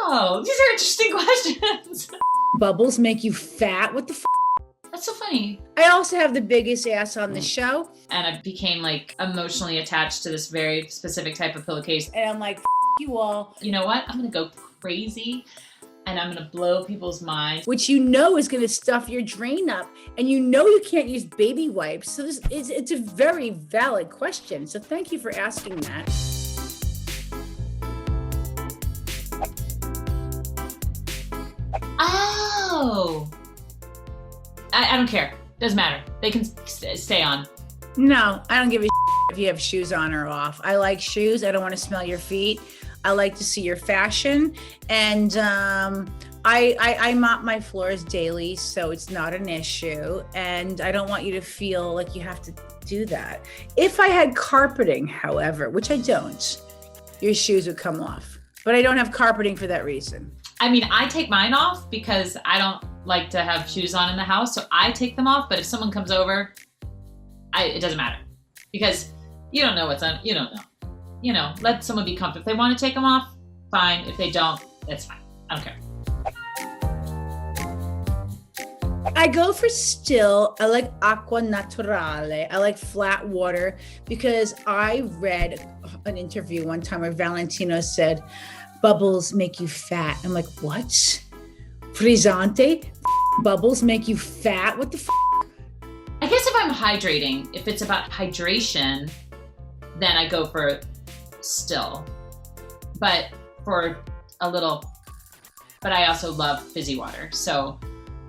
Oh, these are interesting questions. Bubbles make you fat? What the f? That's so funny. I also have the biggest ass on the show. And I became like emotionally attached to this very specific type of pillowcase. And I'm like, f you all. You know what? I'm gonna go crazy and I'm gonna blow people's minds. Which you know is gonna stuff your drain up. And you know you can't use baby wipes. So it's a very valid question. So thank you for asking that. Oh. I don't care. Doesn't matter. They can stay on. No, I don't give a if you have shoes on or off. I like shoes. I don't want to smell your feet. I like to see your fashion. And I mop my floors daily, so it's not an issue. And I don't want you to feel like you have to do that. If I had carpeting, however, which I don't, your shoes would come off. But I don't have carpeting for that reason. I mean, I take mine off because I don't like to have shoes on in the house, so I take them off. But if someone comes over, it doesn't matter because you don't know what's on. You don't know. You know, let someone be comfortable. If they want to take them off, fine. If they don't, it's fine. I don't care. I go for still. I like acqua naturale. I like flat water because I read an interview one time where Valentino said, bubbles make you fat. I'm like, what? Frizzante? Bubbles make you fat? What the f? I guess if I'm hydrating, if it's about hydration, then I go for still. But for a little, but I also love fizzy water. So,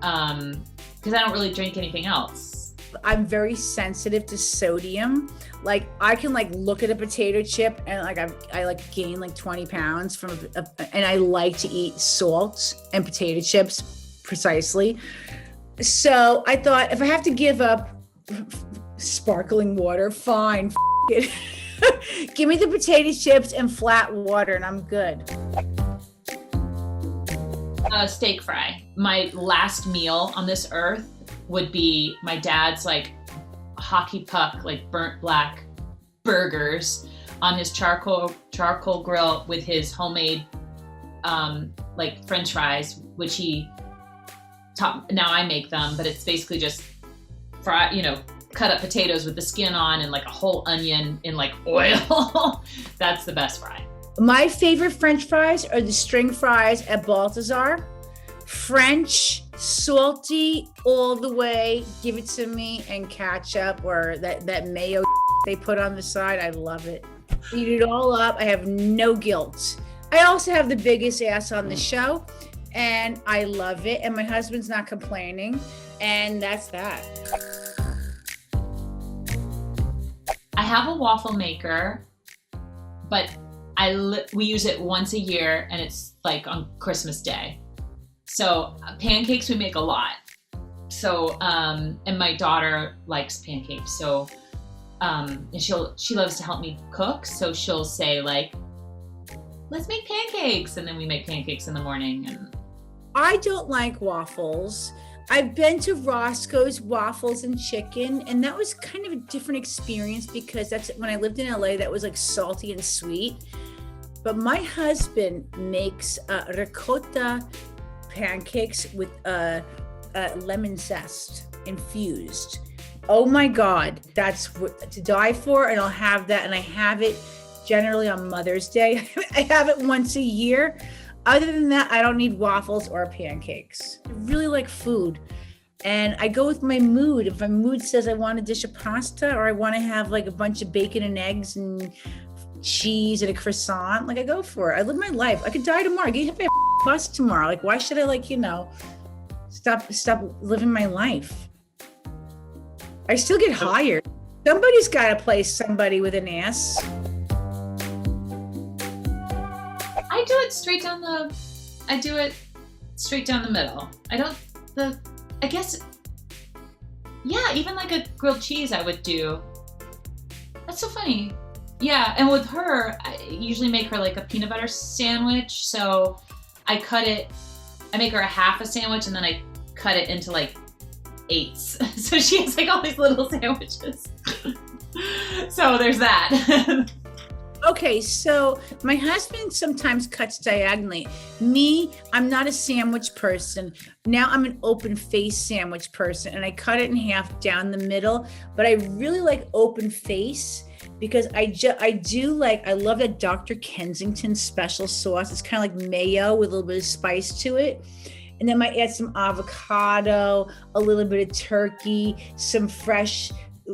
because I don't really drink anything else. I'm very sensitive to sodium. Like I can like look at a potato chip and like I like gain like 20 pounds from and I like to eat salt and potato chips precisely. So I thought if I have to give up sparkling water, fine, it. Give me the potato chips and flat water and I'm good. Steak fry. My last meal on this earth would be my dad's like hockey puck, like burnt black burgers on his charcoal grill with his homemade like French fries, which he taught. Now I make them, but it's basically just fry, cut up potatoes with the skin on and like a whole onion in like oil. That's the best fry. My favorite French fries are the string fries at Balthazar. French, salty all the way. Give it to me, and ketchup or that mayo they put on the side. I love it. Eat it all up. I have no guilt. I also have the biggest ass on the show, and I love it. And my husband's not complaining, and that's that. I have a waffle maker, but we use it once a year, and it's like on Christmas Day. So pancakes we make a lot. So and my daughter likes pancakes. So and she loves to help me cook. So she'll say like, let's make pancakes, and then we make pancakes in the morning. And I don't like waffles. I've been to Roscoe's Waffles and Chicken, and that was kind of a different experience because that's when I lived in LA, that was like salty and sweet. But my husband makes ricotta pancakes with lemon zest infused. Oh my God, that's to die for, and I'll have that, and I have it generally on Mother's Day. I have it once a year. Other than that, I don't need waffles or pancakes. I really like food, and I go with my mood. If my mood says I want a dish of pasta or I want to have like a bunch of bacon and eggs and cheese and a croissant, like I go for it. I live my life. I could die tomorrow. I get hit by a bus tomorrow. Like, why should I stop living my life? I still get hired. Somebody's got to play somebody with an ass. I do it straight down the middle. I guess, yeah, even like a grilled cheese I would do. That's so funny. Yeah, and with her, I usually make her like a peanut butter sandwich. So I make her a half a sandwich and then I cut it into like eighths. So she has like all these little sandwiches. So there's that. Okay, so my husband sometimes cuts diagonally. Me, I'm not a sandwich person. Now I'm an open face sandwich person, and I cut it in half down the middle. But I really like open face because I love that Dr. Kensington special sauce. It's kind of like mayo with a little bit of spice to it. And then I might add some avocado, a little bit of turkey, some fresh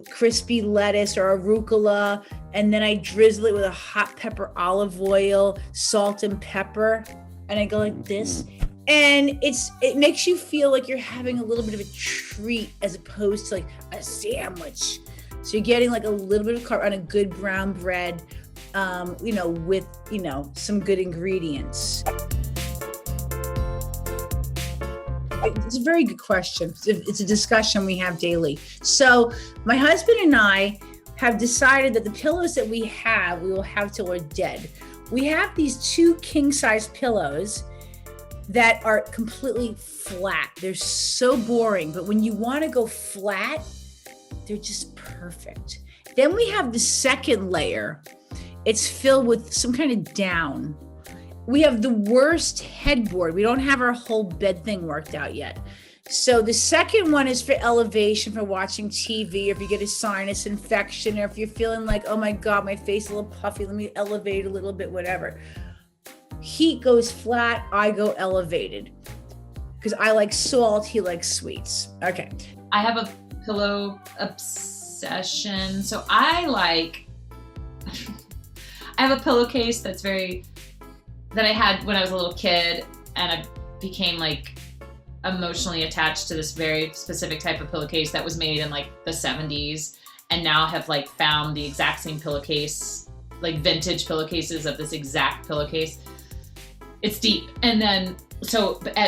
crispy lettuce or arugula, and then I drizzle it with a hot pepper, olive oil, salt and pepper, and I go like this. And it makes you feel like you're having a little bit of a treat as opposed to like a sandwich. So you're getting like a little bit of carb on a good brown bread, with some good ingredients. It's a very good question. It's a discussion we have daily. So my husband and I have decided that the pillows that we will have till we're dead. We have these 2 king-size pillows that are completely flat. They're so boring, but when you want to go flat, they're just perfect. Then we have the second layer. It's filled with some kind of down. We have the worst headboard. We don't have our whole bed thing worked out yet. So the second one is for elevation, for watching TV, or if you get a sinus infection, or if you're feeling like, oh my God, my face is a little puffy, let me elevate a little bit, whatever. He goes flat, I go elevated. Because I like salt, he likes sweets. Okay. I have a pillow obsession. So I have a pillowcase that I had when I was a little kid, and I became like emotionally attached to this very specific type of pillowcase that was made in like the 70s, and now have like found the exact same pillowcase, like vintage pillowcases of this exact pillowcase. It's deep. And then,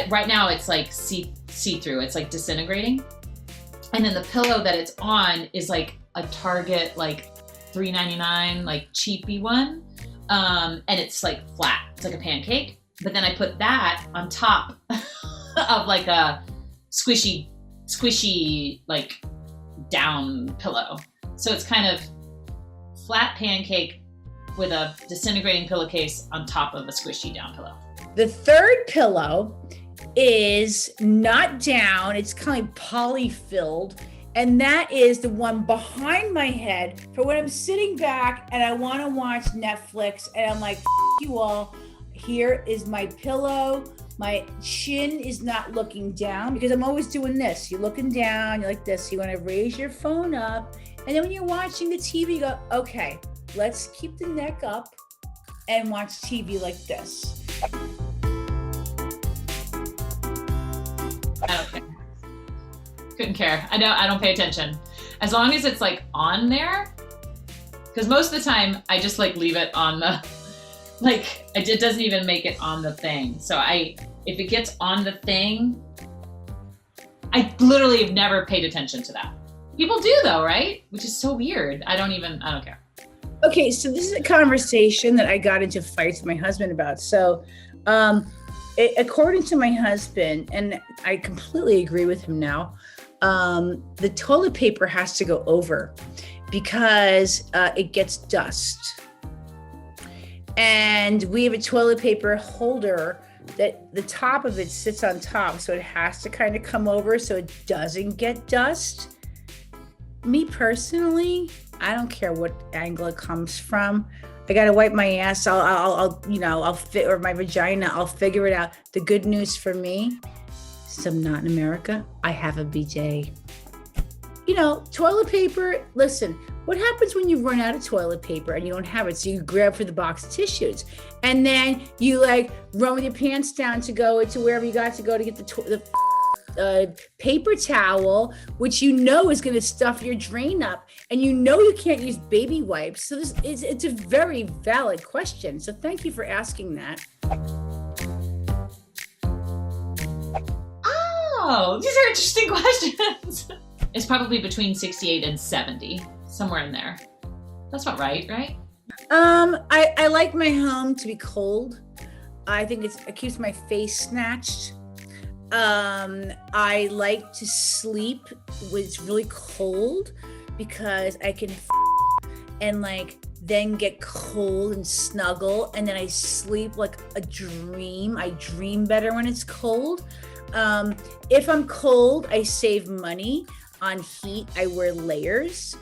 right now it's like see-through, it's like disintegrating. And then the pillow that it's on is like a Target, like $3.99, like cheapy one. And it's like flat, it's like a pancake. But then I put that on top of like a squishy like down pillow. So it's kind of flat pancake with a disintegrating pillowcase on top of a squishy down pillow. The third pillow is not down, it's kind of poly-filled. And that is the one behind my head for when I'm sitting back and I want to watch Netflix and I'm like, you all, here is my pillow. My chin is not looking down because I'm always doing this. You're looking down, you're like this. You want to raise your phone up. And then when you're watching the TV, you go, okay, let's keep the neck up and watch TV like this. I don't care. Couldn't care. I don't pay attention. As long as it's like on there, because most of the time I just like leave it on the, like it doesn't even make it on the thing. So if it gets on the thing, I literally have never paid attention to that. People do though, right? Which is so weird. I don't care. Okay, so this is a conversation that I got into fights with my husband about. So according to my husband, and I completely agree with him now, the toilet paper has to go over because it gets dust. And we have a toilet paper holder that the top of it sits on top, so it has to kind of come over so it doesn't get dust. Me personally, I don't care what angle it comes from. I gotta wipe my ass. I'll fit, or my vagina. I'll figure it out. The good news for me, since I'm not in America, I have a bidet. Toilet paper. Listen, what happens when you run out of toilet paper and you don't have it? So you grab for the box of tissues, and then you like run with your pants down to go to wherever you got to go to get the paper towel, which is going to stuff your drain up, and you can't use baby wipes. So it's a very valid question. So thank you for asking that. Oh, these are interesting questions. It's probably between 68 and 70, somewhere in there. That's about right? I like my home to be cold. I think it keeps my face snatched. I like to sleep when it's really cold because I can and like then get cold and snuggle, and then I sleep like a dream. I dream better when it's cold. If I'm cold, I save money on heat. I wear layers.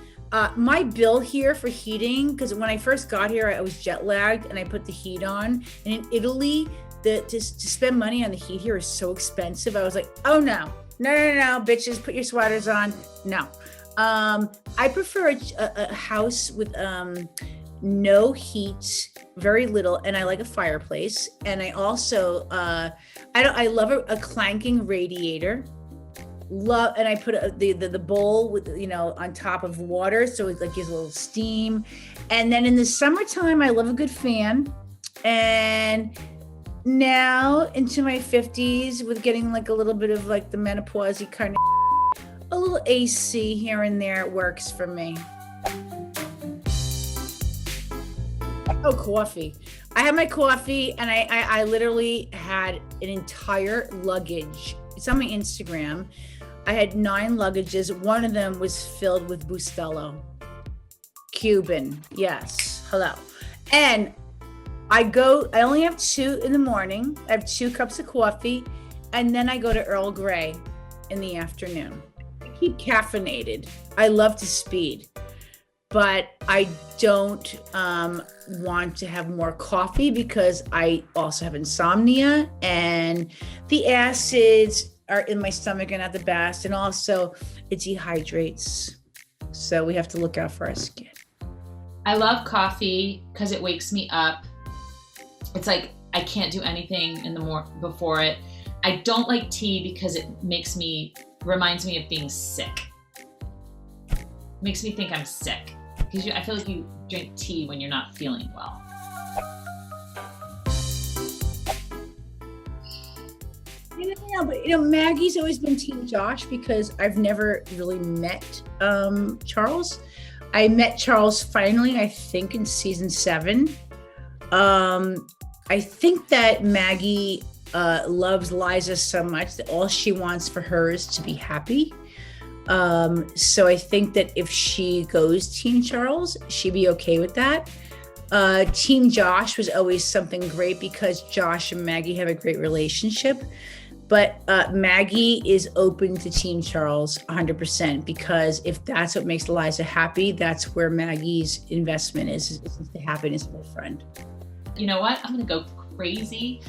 My bill here for heating, because when I first got here, I was jet lagged and I put the heat on. And in Italy, to spend money on the heat here is so expensive. I was like, oh no, bitches, put your sweaters on. No. I prefer a house with no heat, very little, and I like a fireplace. And I also, I love a clanking radiator. And I put the bowl with, on top of water, so it like gives a little steam. And then in the summertime, I love a good fan. And now into my 50s, with getting like a little bit of like the menopause kind of, a little AC here and there works for me. Oh, coffee. I had my coffee, and I literally had an entire luggage. It's on my Instagram. I had 9 luggages. One of them was filled with Bustelo. Cuban, yes, hello. And I only have 2 in the morning. I have 2 cups of coffee, and then I go to Earl Grey in the afternoon. I keep caffeinated. I love to speed, but I don't want to have more coffee because I also have insomnia, and the acids are in my stomach are not the best, and also it dehydrates. So we have to look out for our skin. I love coffee because it wakes me up. It's like I can't do anything before it. I don't like tea because it reminds me of being sick. Makes me think I'm sick. Because I feel like you drink tea when you're not feeling well. But Maggie's always been Team Josh because I've never really met Charles. I met Charles finally, I think, in season 7. I think that Maggie loves Liza so much that all she wants for her is to be happy. So I think that if she goes Team Charles, she'd be okay with that. Team Josh was always something great because Josh and Maggie have a great relationship. But Maggie is open to Team Charles 100% because if that's what makes Liza happy, that's where Maggie's investment is the happiness of her friend. You know what? I'm going to go crazy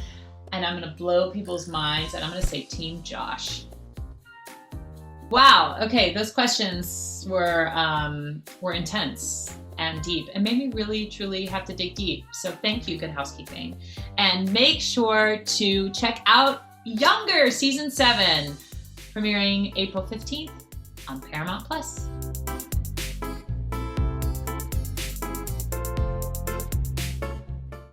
and I'm going to blow people's minds and I'm going to say Team Josh. Wow. Okay. Those questions were intense and deep and made me really, truly have to dig deep. So thank you, Good Housekeeping. And make sure to check out Younger Season 7, premiering April 15th on Paramount Plus.